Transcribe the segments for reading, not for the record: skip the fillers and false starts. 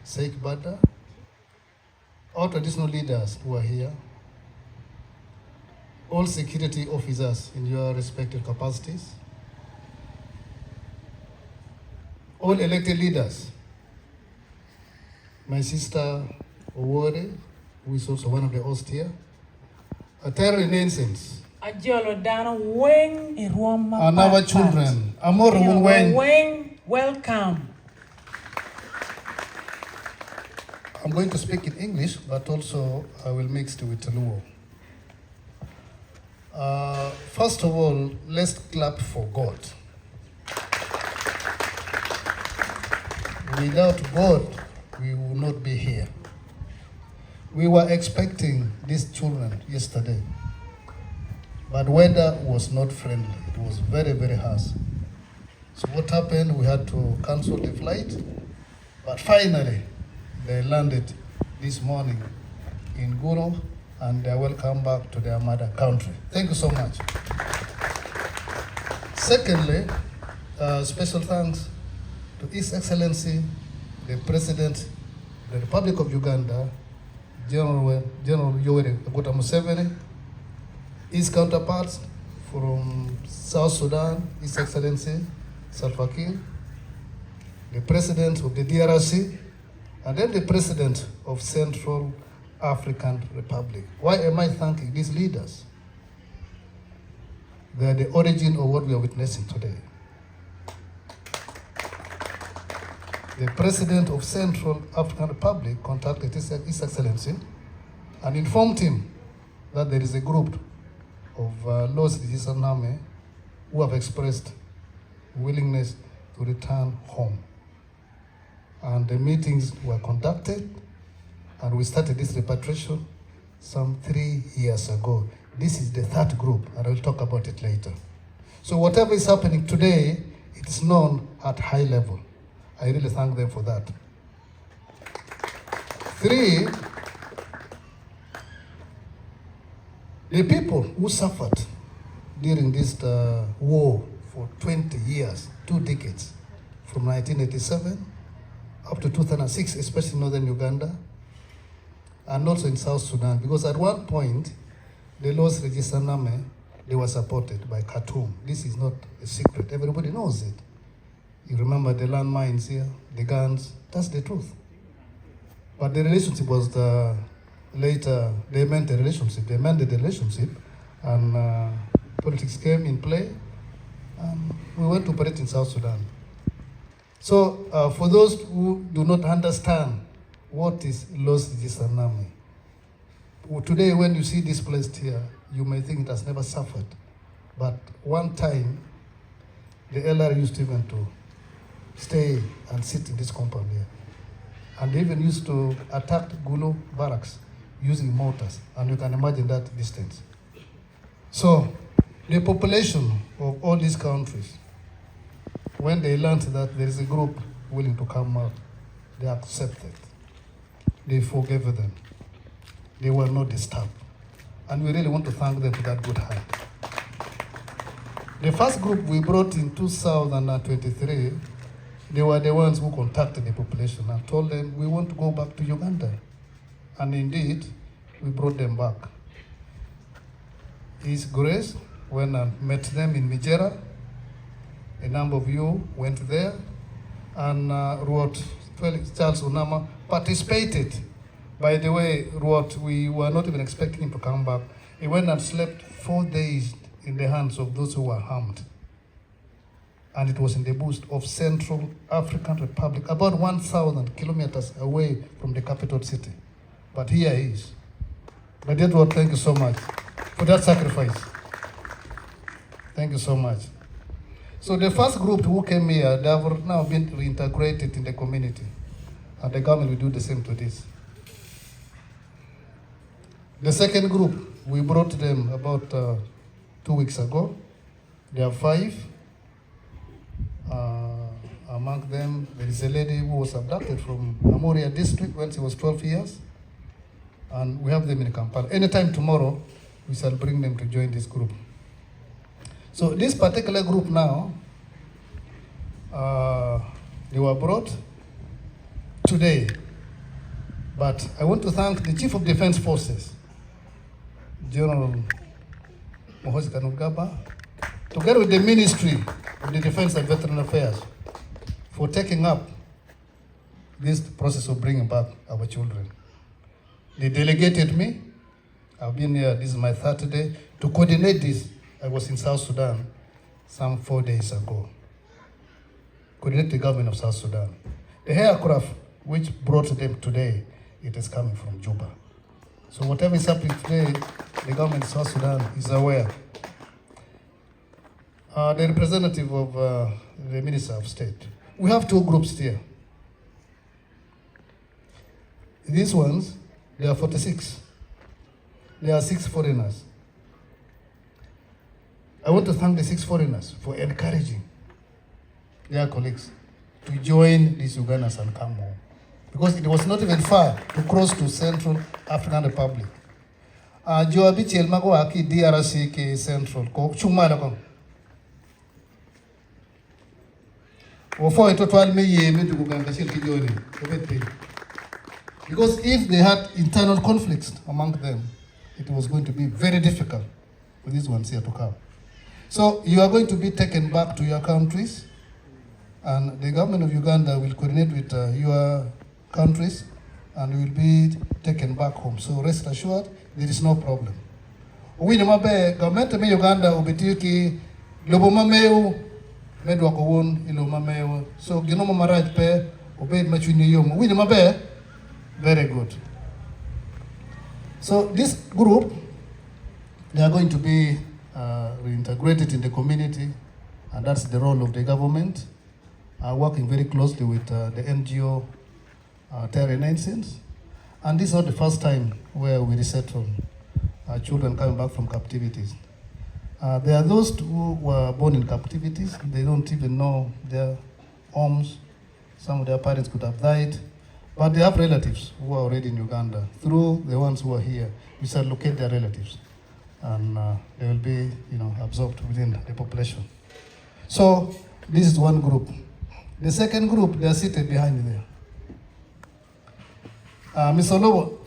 Sheikh Bada, all traditional leaders who are here, all security officers in your respective capacities, all elected leaders, my sister Owore, who is also one of the hosts here, entire Renaissance, and our children, welcome. I'm going to speak in English, but also I will mix it with Luo. First of all, let's clap for God. Without God, we will not be here. We were expecting these children yesterday, but weather was not friendly. It was very, very harsh. So what happened? We had to cancel the flight, but finally, they landed this morning in Gulu, and they are welcome back to their mother country. Thank you so much. Secondly, special thanks to His Excellency, the President of the Republic of Uganda, General Yoweri Museveni, his counterparts from South Sudan, His Excellency Salva Kiir, the President of the DRC, and then the President of Central African Republic. Why am I thanking these leaders? They are the origin of what we are witnessing today. The President of Central African Republic contacted His Excellency and informed him that there is a group of Los Resistance who have expressed willingness to return home. And the meetings were conducted, and we started this repatriation some 3 years ago. This is the third group, and I will talk about it later. So whatever is happening today, it is known at high level. I really thank them for that. 3, the people who suffered during this war for 20 years, 2 decades, from 1987 up to 2006, especially in Northern Uganda, and also in South Sudan, because at one point, the Los Resistance, they were supported by Khartoum. This is not a secret, everybody knows it. You remember the landmines here, the guns, that's the truth. But the relationship was later, they amended the relationship, and politics came in play, and we went to operate in South Sudan. So for those who do not understand what is Los Resistance, today when you see this placed here, you may think it has never suffered. But one time, the LRA used even to stay and sit in this compound here. And they even used to attack Gulu barracks using mortars, and you can imagine that distance. So the population of all these countries, when they learned that there is a group willing to come out, they accepted. They forgave them. They were not disturbed. And we really want to thank them for that good heart. The first group we brought in 2023, they were the ones who contacted the population and told them, we want to go back to Uganda. And indeed, we brought them back. His Grace went and met them in Mijera. A number of you went there, and Charles Onama participated. By the way, we were not even expecting him to come back. He went and slept 4 days in the hands of those who were harmed. And it was in the bush of Central African Republic, about 1,000 kilometers away from the capital city. But here he is. My dear Lord, thank you so much for that sacrifice. Thank you so much. So the first group who came here, they have now been reintegrated in the community. And the government will do the same to this. The second group, we brought them about 2 weeks ago. There are 5. Among them, there is a lady who was abducted from Amuria district when she was 12 years. And we have them in Kampala. Anytime tomorrow, we shall bring them to join this group. So this particular group now, they were brought today But I want to thank the Chief of Defense Forces, General Mohozi Kanugaba, together with the Ministry of the Defense and Veteran Affairs, for taking up this process of bringing back our children. They delegated me. I've been here, this is my third day, to coordinate this. I was in South Sudan some 4 days ago. Coordinate the government of South Sudan. The aircraft which brought them today, it is coming from Juba. So whatever is happening today, the government of South Sudan is aware. The representative of the Minister of State. We have two groups here. These ones, there are 46. There are 6 foreigners. I want to thank the 6 foreigners for encouraging their colleagues to join these Ugandans and come home. Because it was not even far to cross to Central African Republic. Joabi Chelmago Aki DRC ke Central ko Chumala ko. Ofo ito 12 me ye me to Uganda shirki join. Because if they had internal conflicts among them, it was going to be very difficult for these ones here to come. So you are going to be taken back to your countries, and the government of Uganda will coordinate with your countries, and will be taken back home. So rest assured, there is no problem. We know that government of Uganda obetiki loboma meu medwa ko won iloma meu. So ginoma maraj pe obed machuni yom. We know that very good. So this group, they are going to be reintegrated in the community, and that's the role of the government, working very closely with the NGO Terra Nations. And this is not the first time where we resettle children coming back from captivities. There are those who were born in captivities. They don't even know their homes. Some of their parents could have died. But they have relatives who are already in Uganda. Through the ones who are here, we shall locate their relatives, and they will be, absorbed within the population. So this is one group. The second group, they are seated behind there. Mr. Lobo,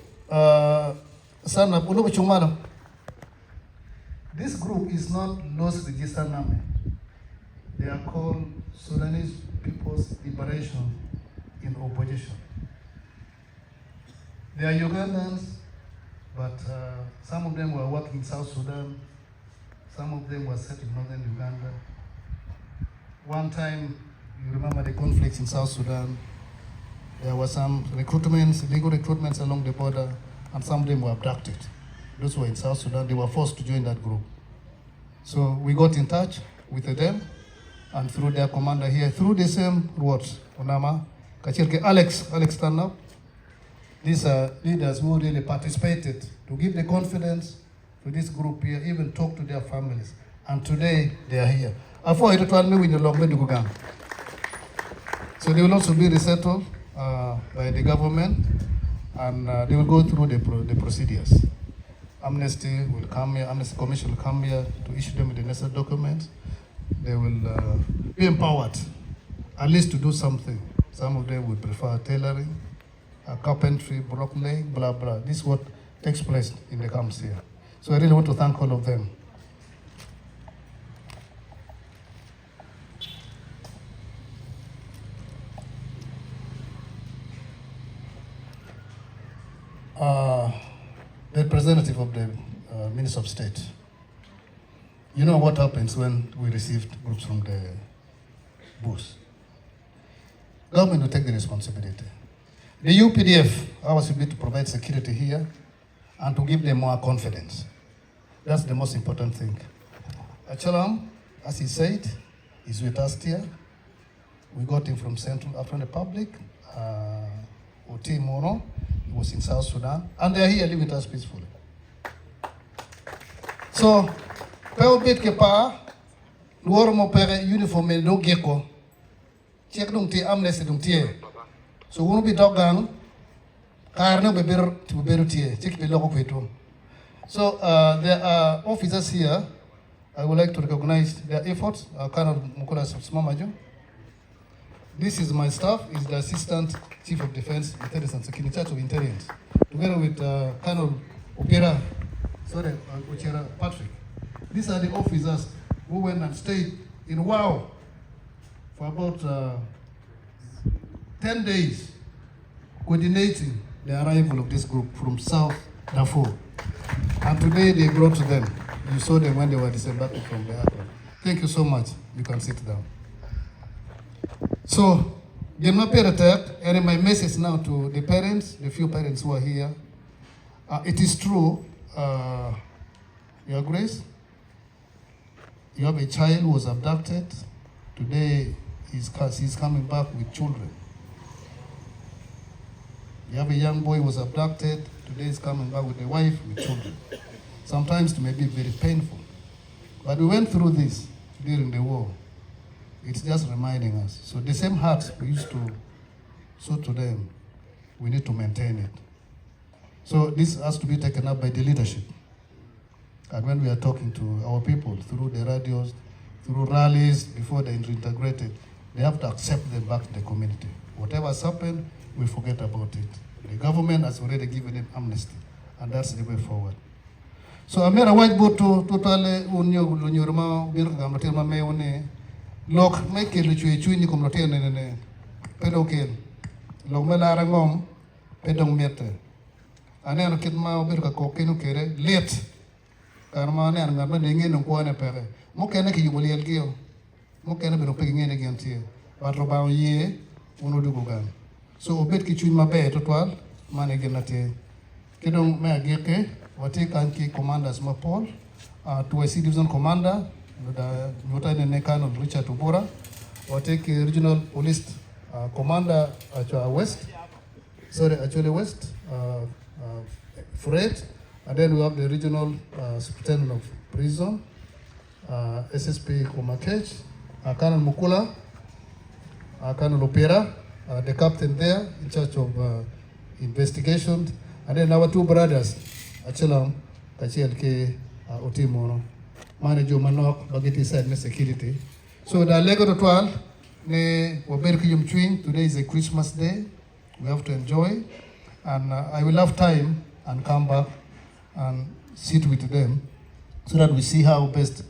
son of Ulobo Chumalo. This group is not Lost Register Name. They are called Sudanese People's Liberation in Opposition. They are Ugandans, but some of them were working in South Sudan. Some of them were set in Northern Uganda. One time, you remember the conflicts in South Sudan. There were some recruitments, legal recruitments along the border, and some of them were abducted. Those who were in South Sudan, they were forced to join that group. So we got in touch with them, and through their commander here, through the same words, Onama, Kachirke, Alex, stand up. These are leaders who really participated to give the confidence to this group here, even talk to their families. And today, they are here. So they will also be resettled by the government, and they will go through the procedures. Amnesty will come here, Amnesty Commission will come here to issue them with the necessary documents. They will be empowered, at least to do something. Some of them would prefer tailoring, carpentry, bricklaying, blah, blah. This is what takes place in the camps here. So I really want to thank all of them. The representative of the Minister of State. You know what happens when we received groups from the bush. Government will take the responsibility. The UPDF, ours will be to provide security here and to give them more confidence. That's the most important thing. Achalam, as he said, is with us here. We got him from Central African Republic, Oti Mono, he was in South Sudan, and they are here living with us peacefully. So, Peo bit kepa, luar mo pere uniform no geko, check dong ti amnesty dong tie. So we will be dogang, karna beberu tie, check the logo kwetu. So there are officers here. I would like to recognize their efforts. Colonel Mukula Smamajo. This is my staff, is the Assistant Chief of Defense Intelligence and Security, in charge of intelligence, together with Colonel Uchera Patrick. These are the officers who went and stayed in Wow for about 10 days, coordinating the arrival of this group from South Darfur. And today they brought them. You saw them when they were disembarking from the airport. Thank you so much. You can sit down. So, and my message now to the parents, the few parents who are here. It is true, Your Grace, you have a child who was abducted. Today, he's coming back with children. You have a young boy who was abducted. Today, he's coming back with a wife, with children. Sometimes it may be very painful. But we went through this during the war. It's just reminding us. So the same hearts we used to show to them, we need to maintain it. So this has to be taken up by the leadership. And when we are talking to our people through the radios, through rallies, before they're reintegrated, they have to accept them back to the community. Whatever has happened, we forget about it. The government has already given them amnesty, and that's the way forward. So Amira whiteboard to totally unyurma birgamatirma meone lok make lu ni komlote ne pedokel lok melara ngom pedong mete ane no kitma birga kokenu kere let karma ne an ngama ne ngene ko ne pere mo kene ki yuboli elgio mo kene be no pe ngene gentie patro ba ye uno dugo gan so obet ki chuny mabe total mane genate kedong me ageke wati kanki commanders mapol to a division commander Lieutenant Colonel Richard Ubora, wati regional police commander west Fred, and then we have the regional superintendent of prison, SSP Komakech, Colonel Mukula, Colonel Opera, the captain there in charge of investigation, and then our two brothers, Achelam, Kachielke, Otimono, manager Manok, Bageti side security. So the Lego Ritual, today is a Christmas day. We have to enjoy, and I will have time and come back and sit with them so that we see how best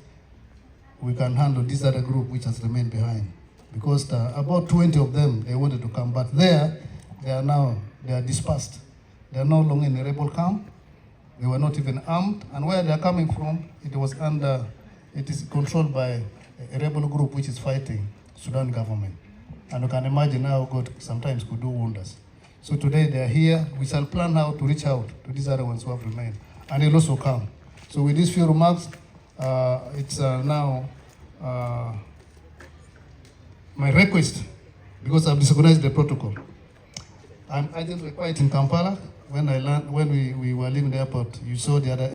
we can handle this other group which has remained behind. Because about 20 of them, they wanted to come, but they are dispersed. They are no longer in a rebel camp. They were not even armed, and where they are coming from, it is controlled by a rebel group which is fighting Sudan government. And you can imagine how God sometimes could do wonders. So today they are here. We shall plan how to reach out to these other ones who have remained, and they'll also come. So with these few remarks, it's now my request, because I've disorganized the protocol. I'm urgently quiet in Kampala. When we were leaving the airport, you saw the other